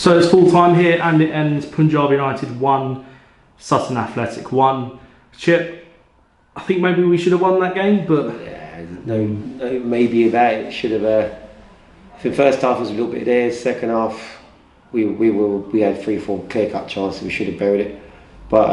So it's full time here and it ends Punjab United 1, Sutton Athletic 1. Chip, I think maybe we should have won that game, but... Yeah, no maybe about it. Should have... the first half was a little bit there, second half we had 3-4 clear-cut chances, we should have buried it. But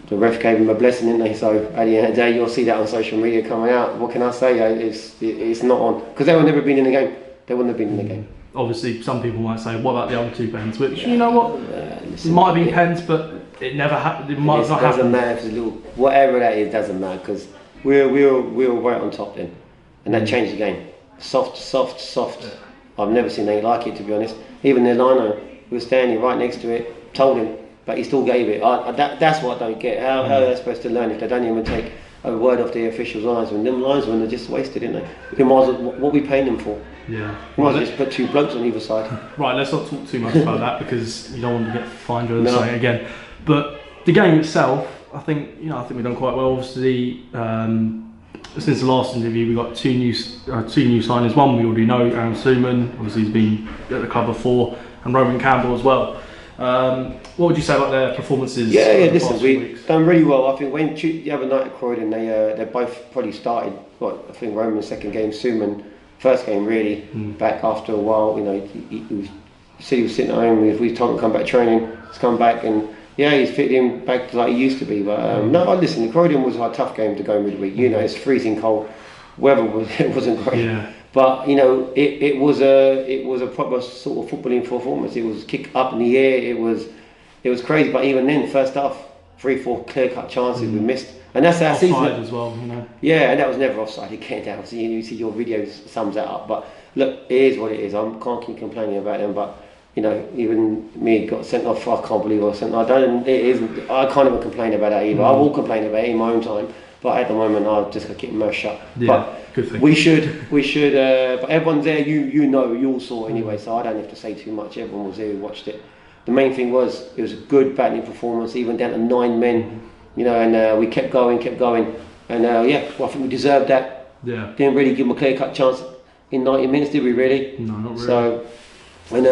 the ref gave him a blessing, didn't they? So at the end of the day, you'll see that on social media coming out. What can I say? It's not on. Because they would never been in the game. They wouldn't have been in the game. Obviously, some people might say, what about the other 2 pens? Which, you know what, it might have been pens, but it never happened. It might not happen. It doesn't matter if it's a little... Whatever that is, doesn't matter. Because we were right on top then. And that changed the game. Soft. Yeah. I've never seen anything like it, to be honest. Even the liner, we were standing right next to it, told him, but he still gave it. That's what I don't get. How are they supposed to learn if they don't even take a word off the officials' linesmen? Them linesmen are just wasted, isn't they? What are we paying them for? Yeah. We might just put 2 blokes on either side. Right, let's not talk too much about that because you don't want to get fined or something again. But the game itself, I think we've done quite well. Obviously, since the last interview, we got two new signings. One we already know, Aaron Suman. Obviously, he's been at the club before, and Roman Campbell as well. What would you say about their performances? Yeah. Listen, we've done really well. I think when the other night at Croydon, they both probably started. I think Roman's second game, Suman first game really. Back after a while. He said he was sitting at home. We told him to come back training. He's come back and he's fitted in back like he used to be. But no, listen, Croydon was a tough game to go midweek. It's freezing cold. Weather wasn't great. Yeah. But it was a proper sort of footballing performance. It was kick up in the air. It was crazy. But even then, first half, 3-4 clear-cut chances we missed, and that's our season as well. Yeah, and that was never offside. It came down. So you see your video sums that up. But look, it is what it is. I can't keep complaining about them. But even me got sent off. I can't believe I was sent off. I can't even complain about that either. I will complain about it in my own time. But at the moment, I've just got to keep my mouth shut. Yeah, but good thing. We should. But everyone's there. You all saw anyway. So I don't have to say too much. Everyone was there who watched it. The main thing was it was a good battling performance, even down to 9 men. And we kept going, and I think we deserved that. Yeah. Didn't really give them a clear-cut chance in 90 minutes, did we? Really? No, not really. So. And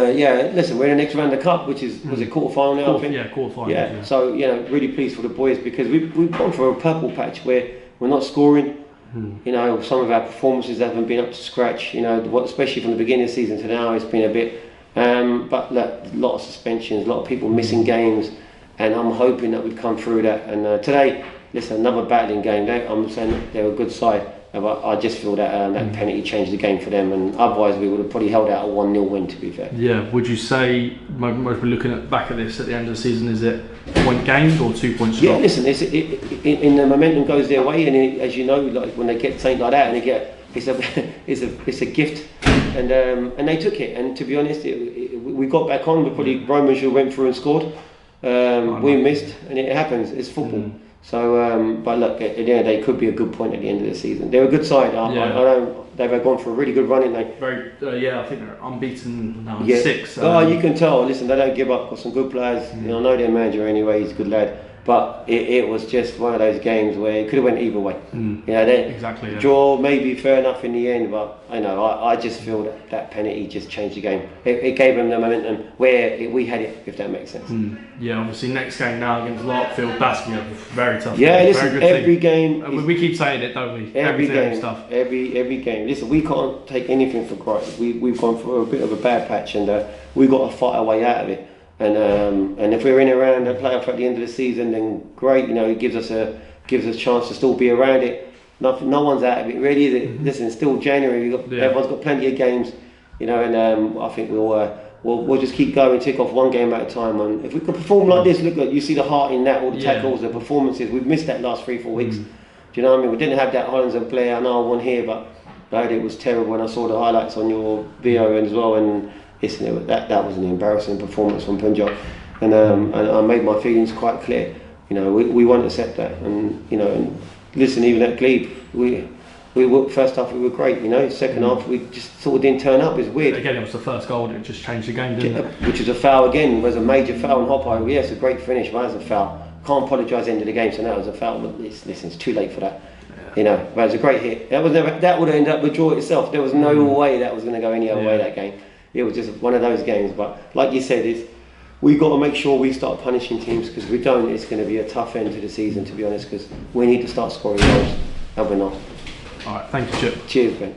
listen, we're in the next round of the cup, which is was it quarter-final now? I think. Yeah, quarter-final. Yeah. So really pleased for the boys because we've gone for a purple patch where we're not scoring. Some of our performances haven't been up to scratch. Especially from the beginning of the season to now, it's been a bit. But look, a lot of suspensions, a lot of people missing games, and I'm hoping that we've come through that. And today, listen, another battling game. I'm saying they're a good side. But I just feel that that penalty changed the game for them, and otherwise we would have probably held out a 1-0 win, to be fair. Yeah, would you say, most we're looking back at this at the end of the season, is it a point gained or 2 points dropped? Yeah, listen, the momentum goes their way, and as you know, like when they get something like that, and they get it's a gift, and they took it. And to be honest, we got back on, but probably Roman should have went through and scored. We missed, and it happens. It's football. So, but look, at the end of the day, could be a good point at the end of the season. They're a good side. I know they've gone for a really good run, haven't they? I think they're unbeaten now in 6. You can tell. Listen, they don't give up. Got some good players. I know their manager anyway. He's a good lad. But it was just one of those games where it could have went either way. Exactly. Yeah. Draw maybe fair enough in the end, but I just feel that penalty just changed the game. It gave them the momentum where we had it, if that makes sense. Yeah, obviously next game now against Larkfield, that's going to be very tough. Yeah, listen, every game. We keep saying it, don't we? Every game. Every game. Listen, we can't take anything for granted. We've gone for a bit of a bad patch, and we've got to fight our way out of it. And if we're in around the playoff at the end of the season, then great. It gives us a chance to still be around it. No one's out of it really, is it? Listen, it's still January. Everyone's got plenty of games, and I think we'll just keep going, tick off one game at a time. And if we can perform like this, look, you see the heart in that, all the tackles, the performances. We've missed that last 3-4 weeks. Do you know what I mean? We didn't have that Hollands and player. I know I won here, but it was terrible when I saw the highlights on your video as well. And listen, that was an embarrassing performance from Punjab, and I made my feelings quite clear. We won't accept that, and listen, even at Glebe, we first half we were great. Second half we just sort of didn't turn up. It's weird. Again, it was the first goal. It just changed the game, didn't it? Which is a foul again. It was a major foul on Hopper. Yeah, it's a great finish, but it was a foul. Can't apologise end of the game, so that was a foul. But listen, it's too late for that. But it was a great hit. That would have ended up with draw itself. There was no way that was going to go any other way that game. it was just one of those games. But like you said, we got to make sure we start punishing teams, because if we don't, it's going to be a tough end to the season, to be honest, because we need to start scoring goals, and we're not. All right, thank you, Chip. Cheers, Ben.